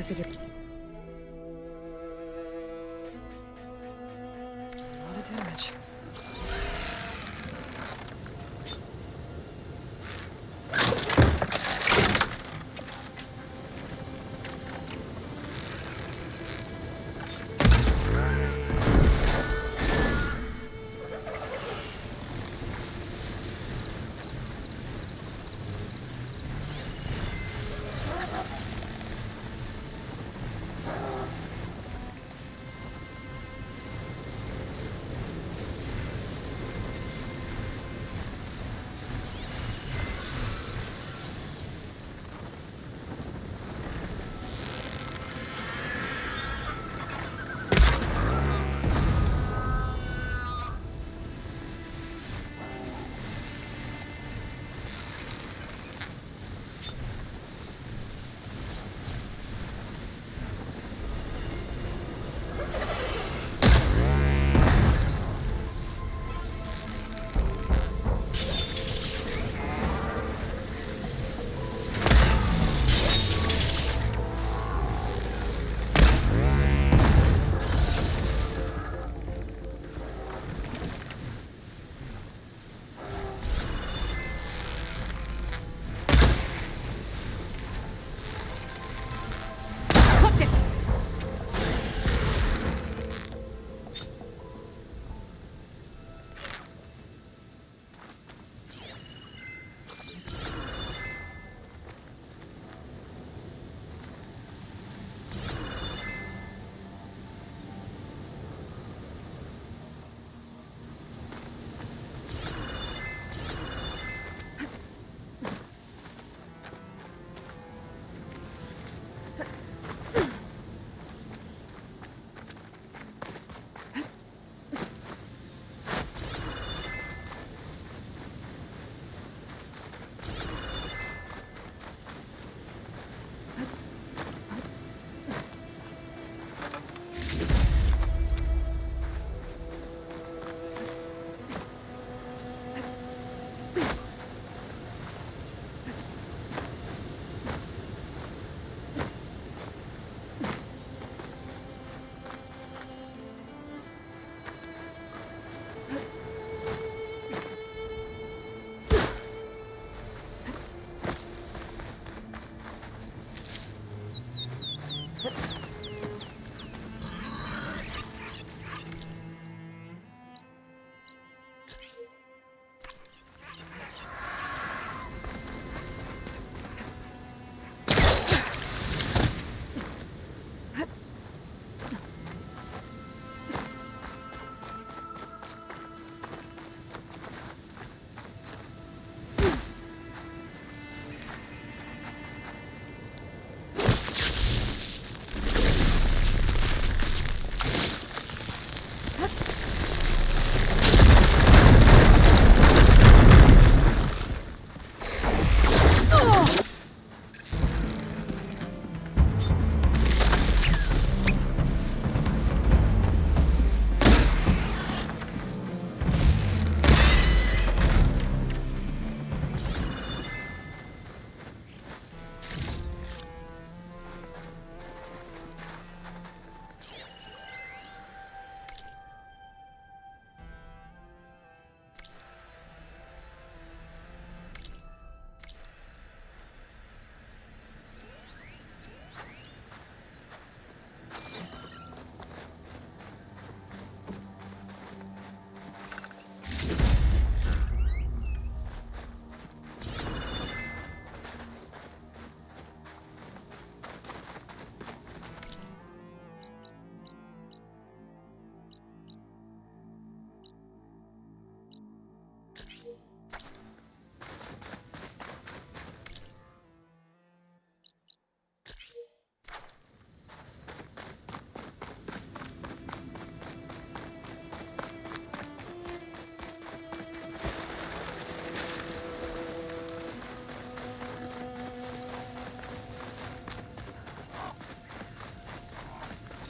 Circuit. A lot of damage.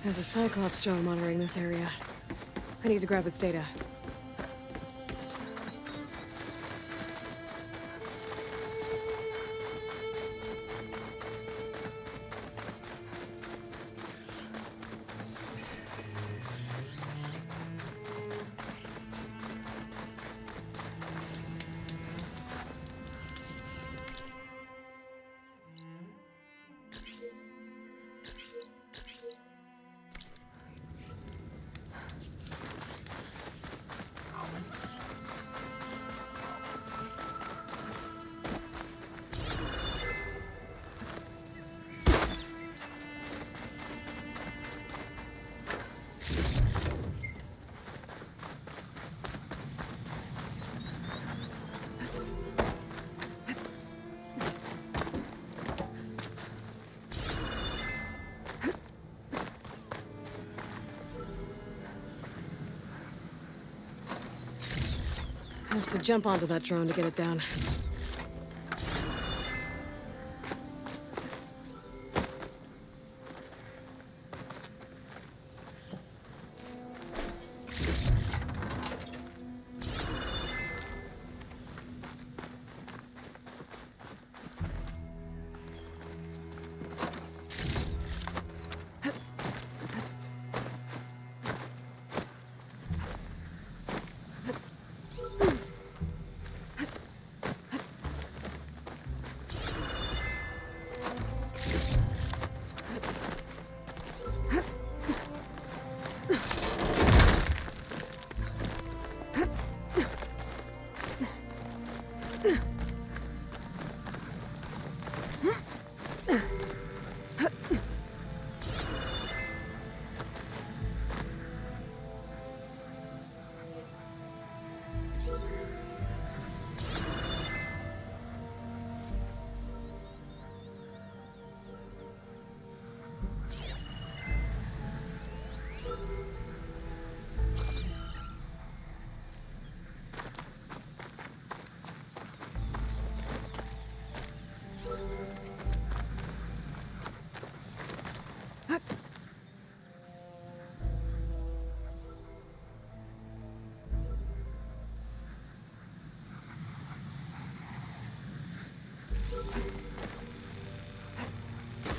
There's a Cyclops drone monitoring this area. I need to grab its data. have to jump onto that drone to get it down.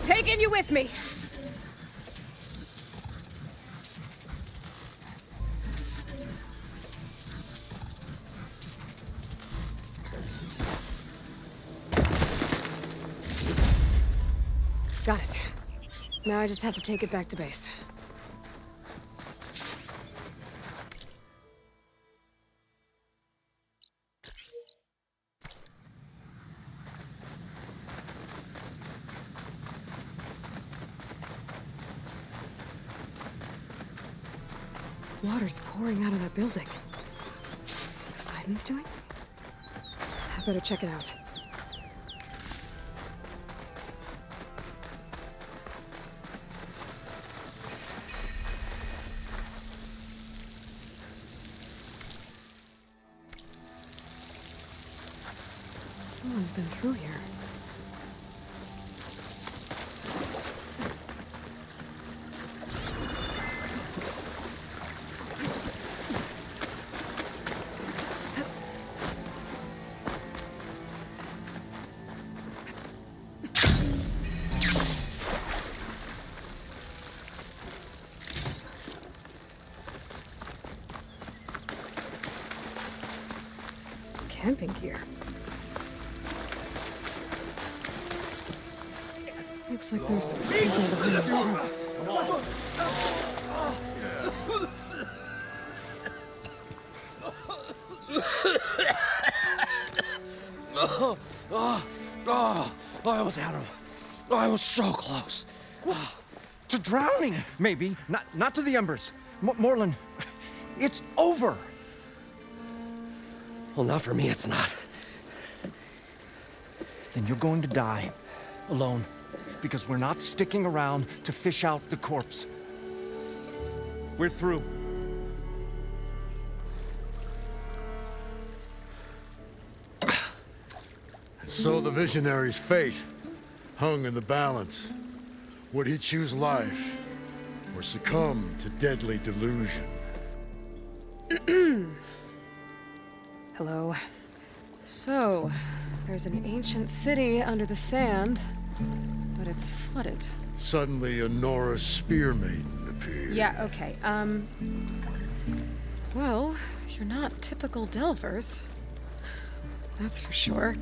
Taking you with me! Got it. Now I just have to take it back to base. Water's pouring out of that building. Poseidon's doing? I better check it out. Someone's been through here. Camping gear. Looks like there's something behind the tent. I almost had him. I was so close. To drowning, maybe. Not to the embers. Morlin, it's over. Well, not for me, it's not. Then you're going to die. Alone. Because we're not sticking around to fish out the corpse. We're through. So the visionary's fate hung in the balance. Would he choose life or succumb to deadly delusion? Hello. So, there's an ancient city under the sand, but it's flooded. Suddenly, a Norse spear maiden appeared. Yeah, okay. Well, you're not typical Delvers. That's for sure.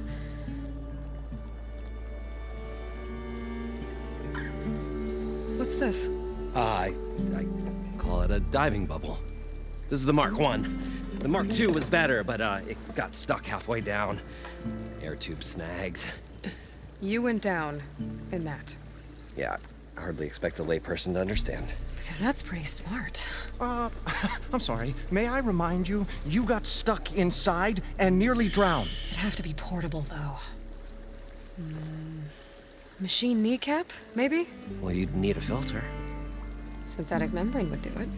What's this? I call it a diving bubble. This is the Mark 1. The Mark 2 was better, but it got stuck halfway down. Air tube snagged. You went down in that. Yeah, I hardly expect a layperson to understand. Because that's pretty smart. I'm sorry. May I remind you, you got stuck inside and nearly drowned. It'd have to be portable, though. Machine kneecap, maybe? Well, you'd need a filter. Synthetic membrane would do it.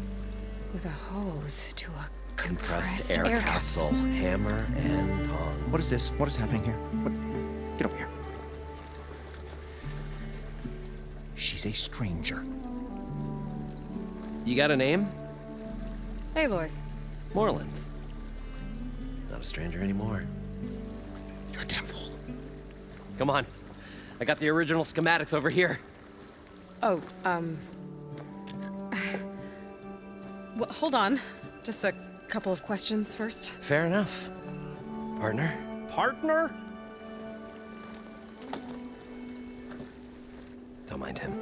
With a hose to a Compressed air capsule, hammer and tongs. What is this? What is happening here? What? Get over here. She's a stranger. You got a name? Aloy. Moreland. Not a stranger anymore. You're a damn fool. Come on. I got the original schematics over here. Oh, well, hold on. Just a couple of questions first. Fair enough. Partner? Partner? Don't mind him.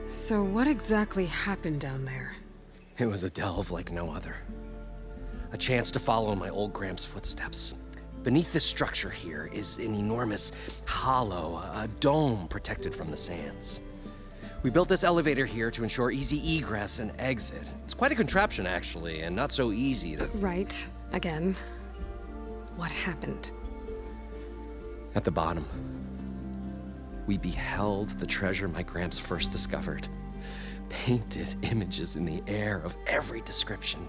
So what exactly happened down there? It was a delve like no other. A chance to follow in my old Gramps' footsteps. Beneath this structure here is an enormous hollow, a dome protected from the sands. We built this elevator here to ensure easy egress and exit. It's quite a contraption, actually, and not so easy to... Right. Again. What happened? At the bottom, we beheld the treasure my Gramps first discovered. Painted images in the air of every description.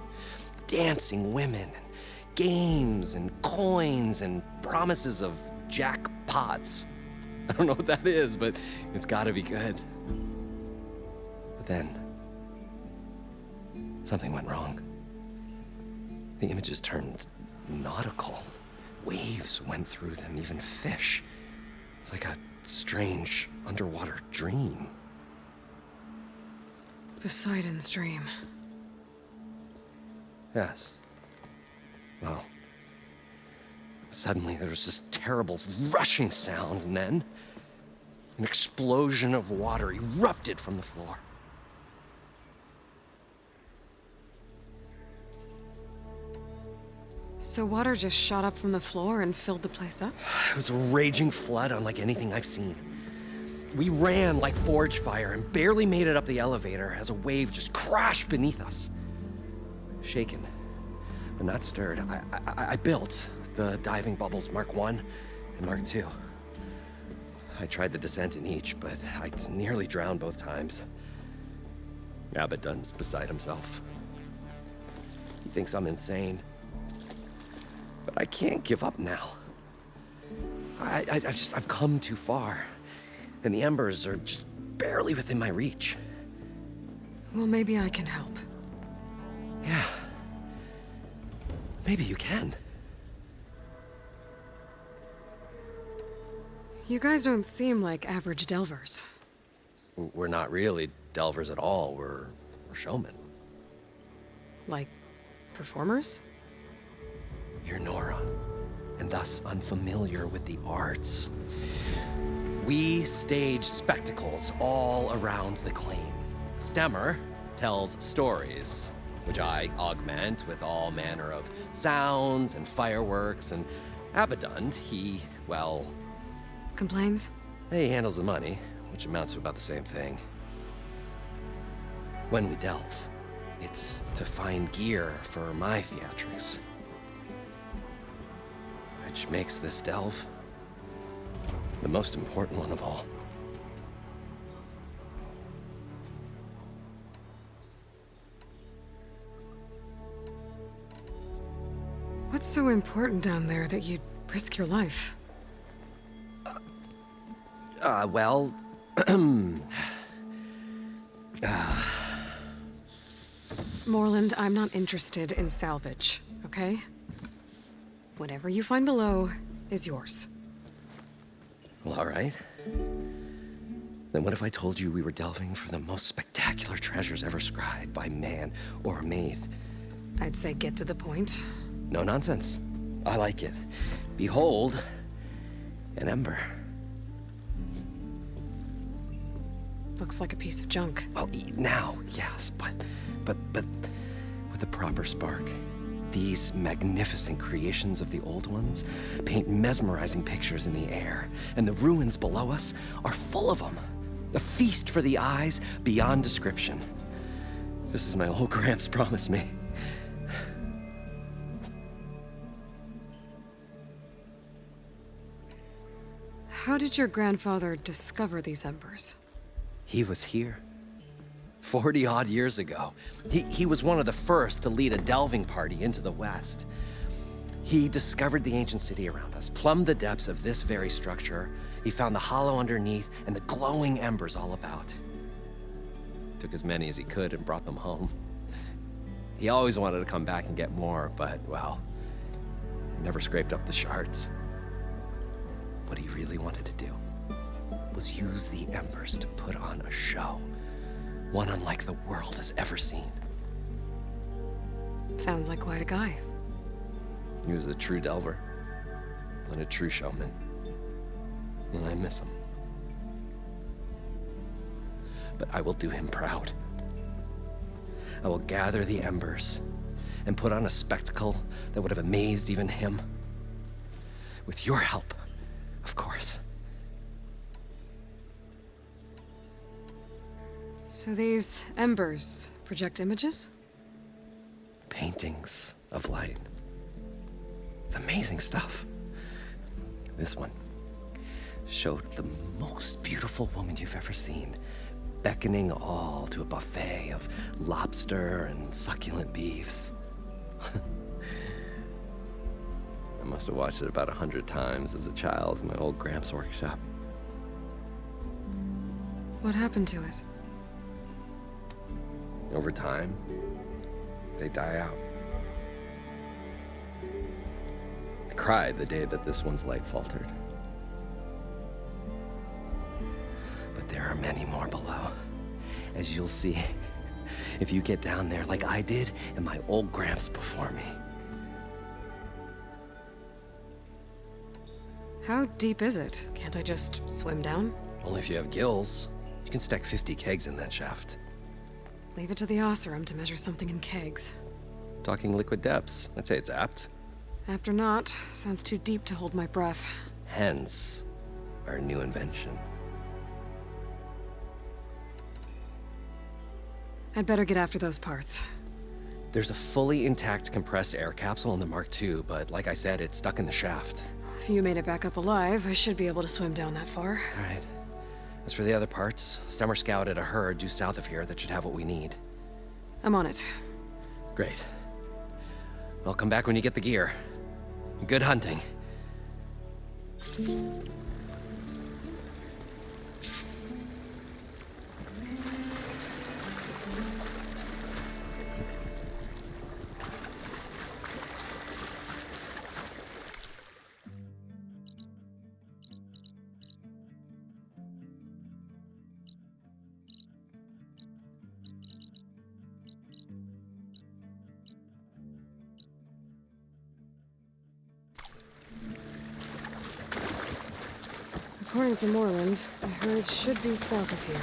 Dancing women, and games, and coins, and promises of jackpots. I don't know what that is, but it's gotta be good. But then, something went wrong. The images turned nautical. Waves went through them, even fish. It's like a strange underwater dream. Poseidon's dream. Yes. Well, suddenly there was this terrible rushing sound, and then an explosion of water erupted from the floor. So water just shot up from the floor and filled the place up? It was a raging flood unlike anything I've seen. We ran like forge fire and barely made it up the elevator as a wave just crashed beneath us. Shaken, but not stirred, I built the diving bubbles Mark 1 and Mark 2. I tried the descent in each, but I nearly drowned both times. Abaddon's beside himself. He thinks I'm insane. But I can't give up now. I've come too far. And the embers are just barely within my reach. Well, maybe I can help. Yeah. Maybe you can. You guys don't seem like average delvers. We're not really delvers at all. We're showmen. Like, performers? You're Nora, and thus unfamiliar with the arts. We stage spectacles all around the claim. Stemmer tells stories, which I augment with all manner of sounds and fireworks, and Abaddon, he, well... Complains? He handles the money, which amounts to about the same thing. When we delve, it's to find gear for my theatrics. Which makes this delve the most important one of all. What's so important down there that you'd risk your life? Well... Moreland, I'm not interested in salvage, okay? Whatever you find below is yours. Well, all right. Then what if I told you we were delving for the most spectacular treasures ever scribed by man or maid? I'd say get to the point. No nonsense. I like it. Behold, an ember. Looks like a piece of junk. Well, now, yes, but with a proper spark. These magnificent creations of the old ones paint mesmerizing pictures in the air, and the ruins below us are full of them. A feast for the eyes beyond description. Just as my old Gramps promised me. How did your grandfather discover these embers? He was here. 40 odd years ago. He was one of the first to lead a delving party into the West. He discovered the ancient city around us, plumbed the depths of this very structure. He found the hollow underneath and the glowing embers all about. Took as many as he could and brought them home. He always wanted to come back and get more, but, well, never scraped up the shards. What he really wanted to do was use the embers to put on a show, one unlike the world has ever seen. Sounds like quite a guy. He was a true delver and a true showman, and I miss him. But I will do him proud. I will gather the embers and put on a spectacle that would have amazed even him. With your help, of course. So these embers project images? Paintings of light. It's amazing stuff. This one showed the most beautiful woman you've ever seen, beckoning all to a buffet of lobster and succulent beefs. I must have watched it about 100 times as a child in my old Gramps workshop. What happened to it? Over time, they die out. I cried the day that this one's light faltered. But there are many more below, as you'll see if you get down there like I did and my old Gramps before me. How deep is it? Can't I just swim down? Only if you have gills. You can stack 50 kegs in that shaft. Leave it to the Oseram to measure something in kegs. Talking liquid depths, I'd say it's apt. Apt or not, sounds too deep to hold my breath. Hence, our new invention. I'd better get after those parts. There's a fully intact compressed air capsule in the Mark II, but like I said, it's stuck in the shaft. If you made it back up alive, I should be able to swim down that far. All right. As for the other parts, Stemmer scouted a herd due south of here that should have what we need. I'm on it. Great. I'll come back when you get the gear. Good hunting. According to Moreland, the herd should be south of here.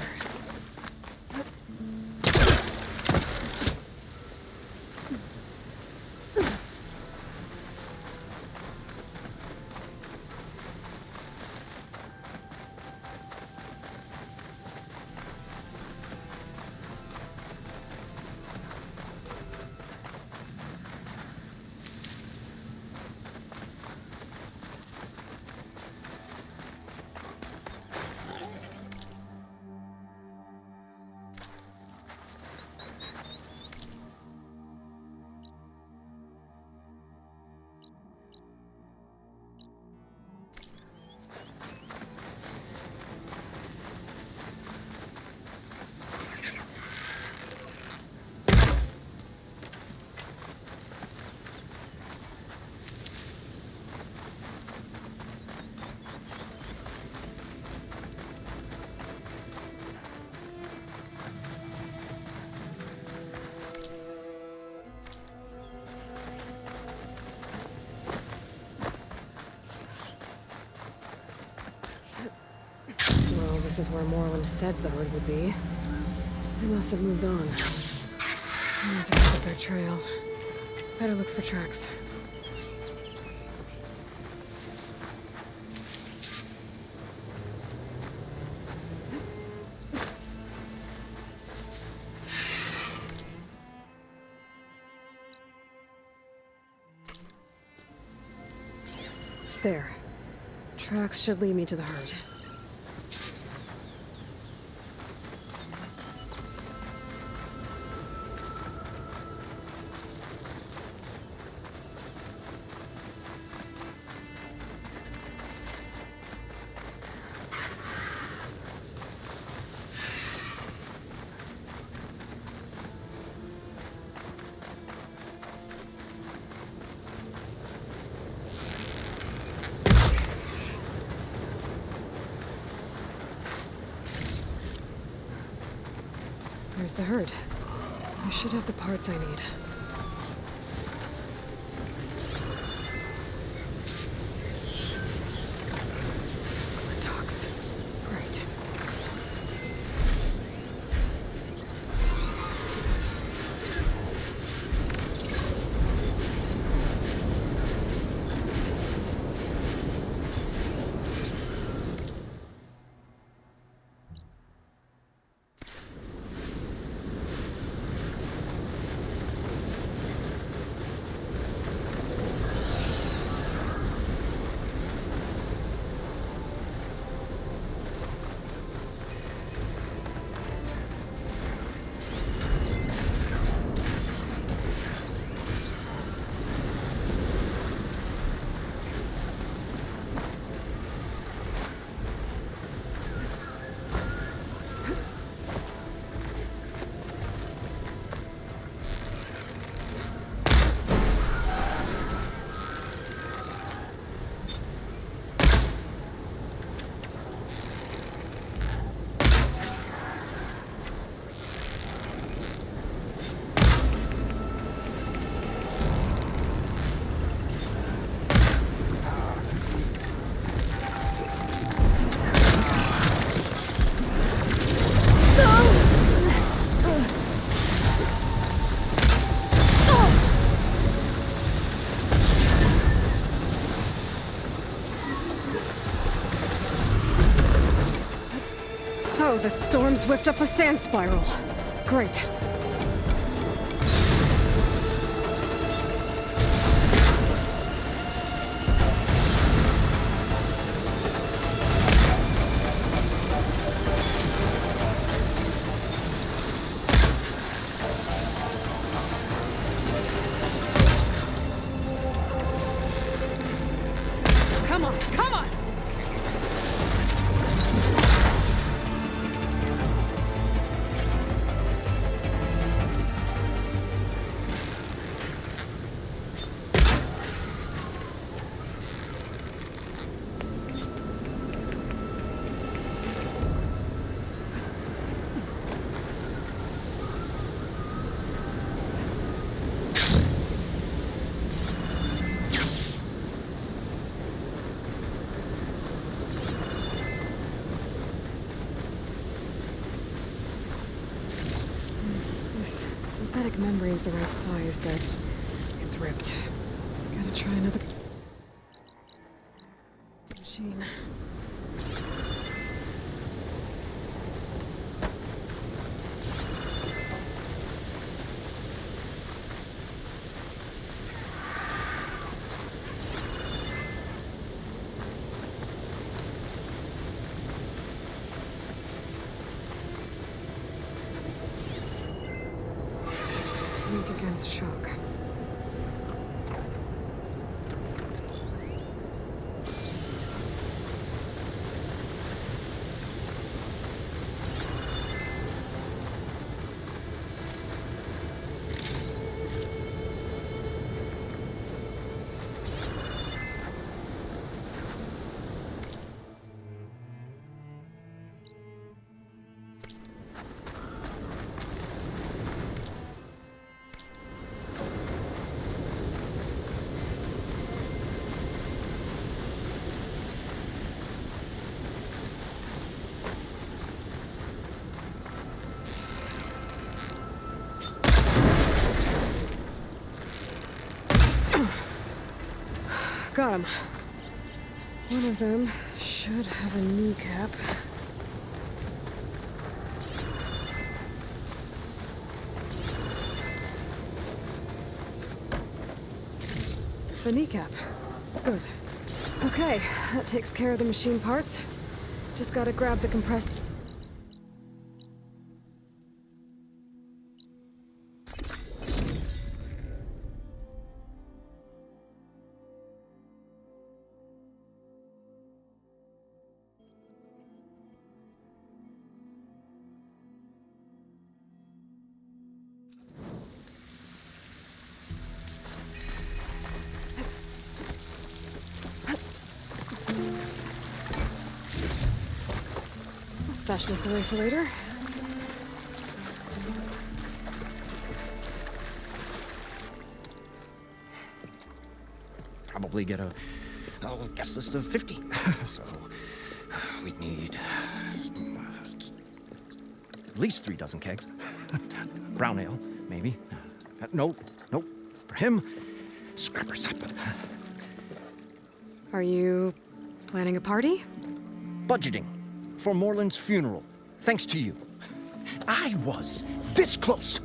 This is where Moreland said the herd would be. They must have moved on. I need to pick up their trail. Better look for tracks. There. Tracks should lead me to the herd. There's the herd. I should have the parts I need. Dogs. Right. Oh, the storm's whipped up a sand spiral. Great. Come on, come on! This synthetic membrane's the right size, but it's ripped. Gotta try another machine. Weak against shock. Got him. One of them should have a kneecap. The kneecap. Good. Okay, that takes care of the machine parts. Just gotta grab the compressed... Stash this away for later. probably get a guest list of 50. So we'd need at least 3 dozen kegs. Brown ale, maybe. No. For him, scrapper sap. Are you planning a party? Budgeting for Moreland's funeral, thanks to you. I was this close.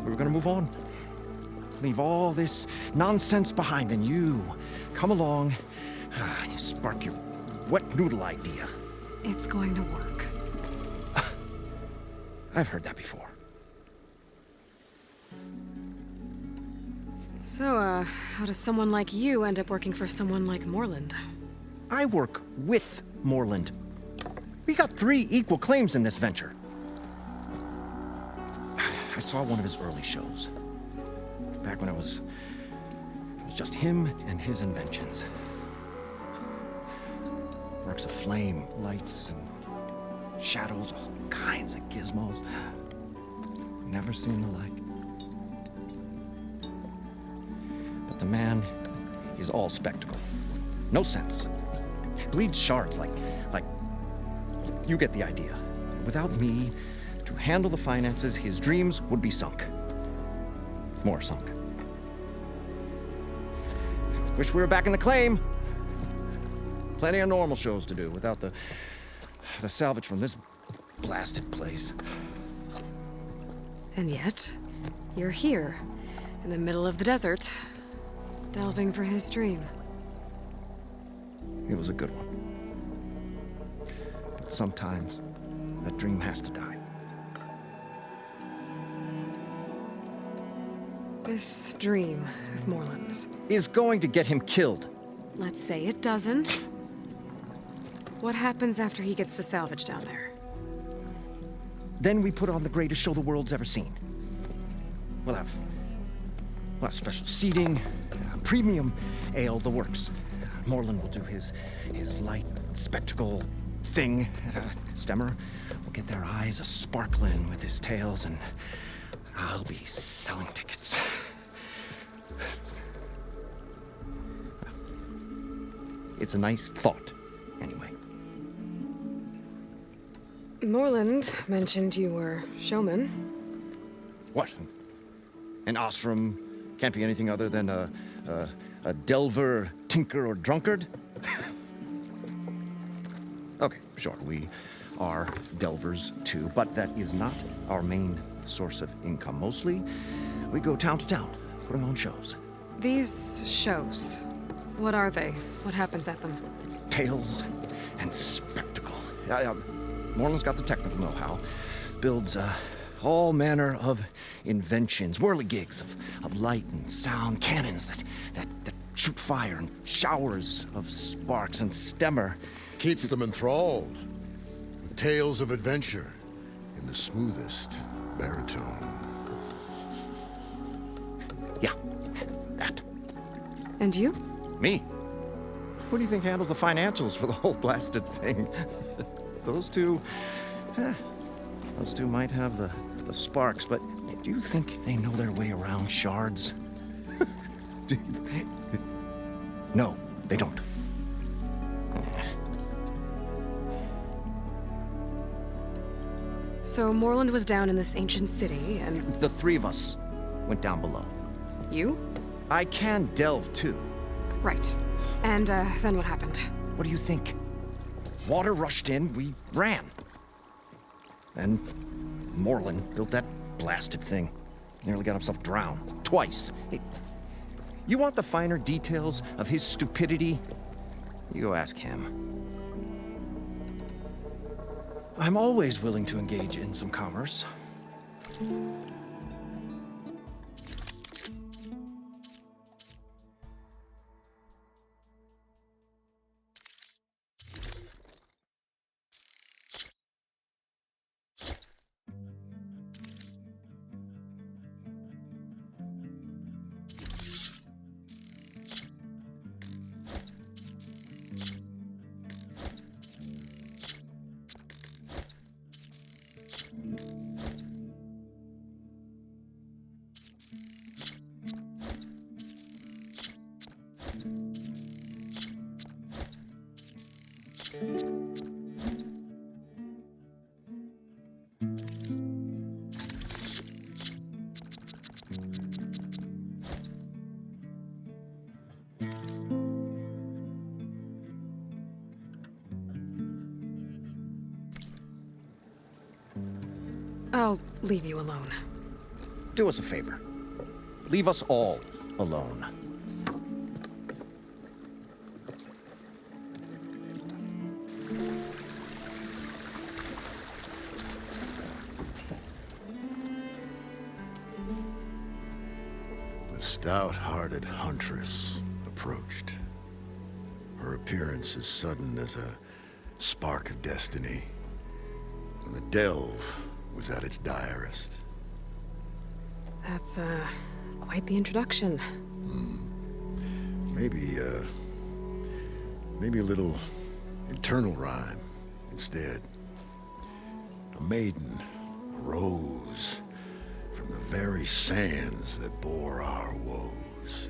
We were gonna move on. Leave all this nonsense behind, and you come along and you spark your wet noodle idea. It's going to work. I've heard that before. So, how does someone like you end up working for someone like Moreland? I work with Moreland. We got 3 equal claims in this venture. I saw one of his early shows. Back when it was just him and his inventions. Works of flame, lights, and shadows, all kinds of gizmos. Never seen the like. But the man is all spectacle. No sense. Bleeds shards like you get the idea. Without me to handle the finances, his dreams would be sunk. More sunk. Wish we were back in the claim. Plenty of normal shows to do without the salvage from this blasted place. And yet, you're here, in the middle of the desert, delving for his dream. It was a good one. But sometimes, that dream has to die. This dream of Moreland's. Is going to get him killed. Let's say it doesn't. What happens after he gets the salvage down there? Then we put on the greatest show the world's ever seen. We'll have special seating, premium ale, the works. Moreland will do his light spectacle thing. Stemmer will get their eyes a-sparkling with his tales, and I'll be selling tickets. It's a nice thought, anyway. Moreland mentioned you were showman. What? An ostrom can't be anything other than a delver, tinker, or drunkard? Okay, sure, we are delvers too, but that is not our main source of income. Mostly, we go town to town, putting on shows. These shows, what are they? What happens at them? Tales and spectacle. Moreland's got the technical know-how. Builds all manner of inventions, whirligigs of light and sound, cannons that shoot fire, and showers of sparks, and Stemmer Keeps them enthralled. With tales of adventure in the smoothest baritone. Yeah, that. And you? Me? Who do you think handles the financials for the whole blasted thing? Those two might have the sparks, but do you think they know their way around shards? No, they don't. So Moreland was down in this ancient city, and The 3 of us went down below. you? I can delve too. Right. And then what happened? What do you think? Water rushed in, we ran. And Moreland built that blasted thing. Nearly got himself drowned. Twice. Hey, you want the finer details of his stupidity? You go ask him. I'm always willing to engage in some commerce. I'll leave you alone. Do us a favor. Leave us all alone. The stout-hearted huntress approached. Her appearance as sudden as a spark of destiny, when the delve was at its direst. That's, quite the introduction. Maybe a little internal rhyme instead. A maiden arose from the very sands that bore our woes.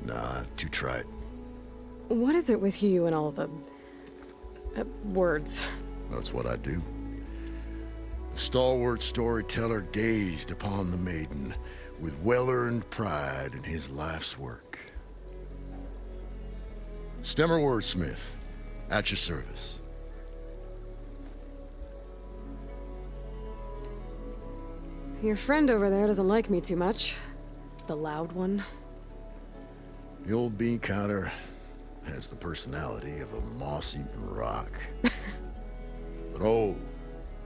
Nah, too trite. What is it with you and all the... words? That's what I do. The stalwart storyteller gazed upon the maiden with well-earned pride in his life's work. Stemmer wordsmith, at your service. Your friend over there doesn't like me too much. The loud one. The old bean counter has the personality of a moss-eaten rock. But oh,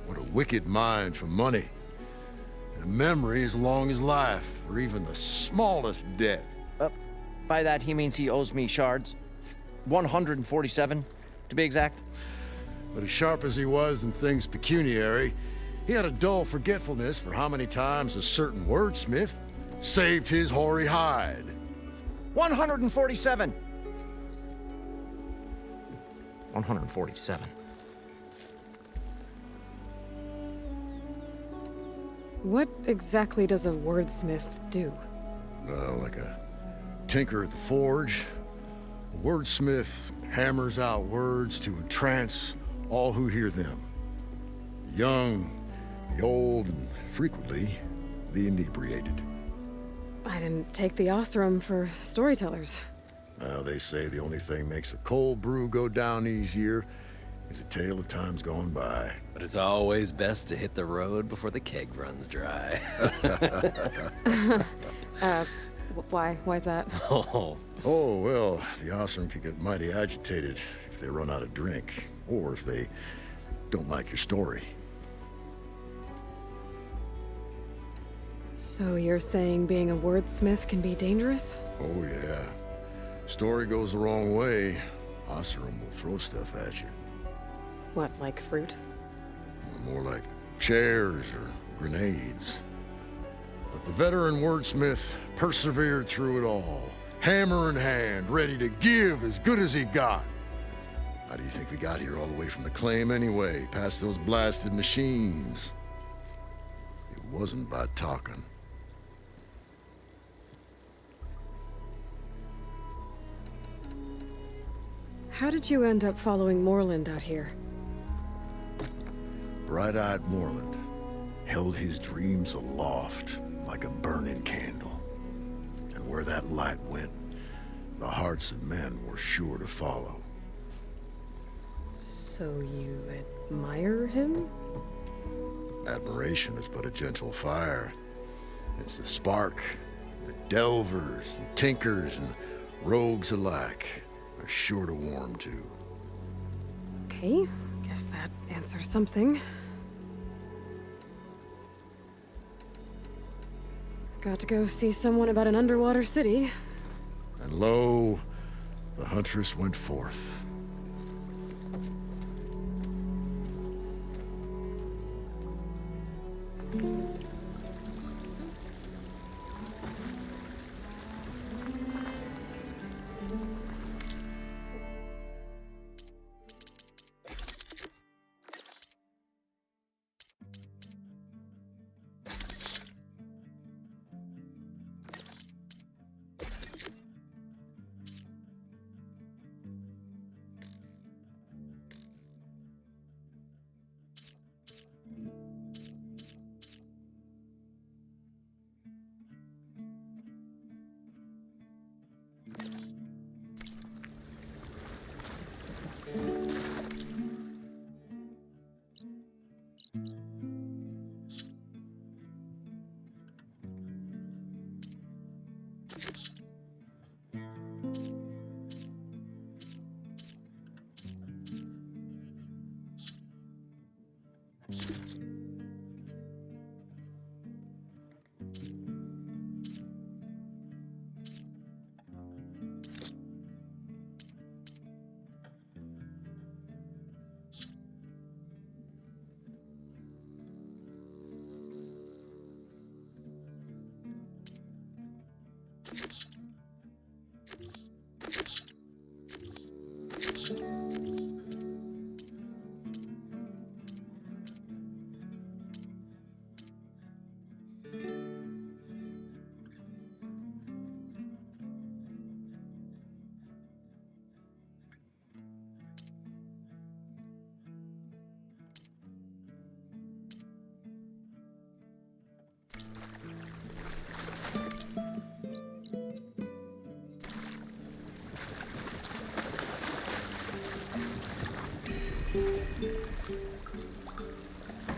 what a wicked mind for money. And a memory as long as life, or even the smallest debt. By that, he means he owes me shards. 147, to be exact. But as sharp as he was in things pecuniary, he had a dull forgetfulness for how many times a certain wordsmith saved his hoary hide. 147. 147. What exactly does a wordsmith do? Like a tinker at the forge. A wordsmith hammers out words to entrance all who hear them. The young, the old, and frequently, the inebriated. I didn't take the Osram for storytellers. Well, they say the only thing makes a cold brew go down easier is a tale of times gone by. But it's always best to hit the road before the keg runs dry. Why's that? Oh, Oh, well, the Osram can get mighty agitated if they run out of drink, or if they don't like your story. So you're saying being a wordsmith can be dangerous? Oh, yeah. Story goes the wrong way, Osram will throw stuff at you. What, like fruit? More like chairs or grenades. But the veteran wordsmith persevered through it all, hammer in hand, ready to give as good as he got. How do you think we got here all the way from the claim anyway, past those blasted machines? It wasn't by talking. How did you end up following Moreland out here? Bright-eyed Moreland held his dreams aloft like a burning candle. And where that light went, the hearts of men were sure to follow. So you admire him? Admiration is but a gentle fire. It's a spark that delvers and tinkers and rogues alike are sure to warm to. Okay, guess that answers something. Got to go see someone about an underwater city. And lo, the huntress went forth.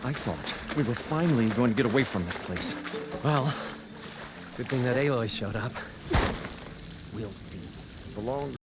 I thought we were finally going to get away from this place. Well, good thing that Aloy showed up. We'll see. The longer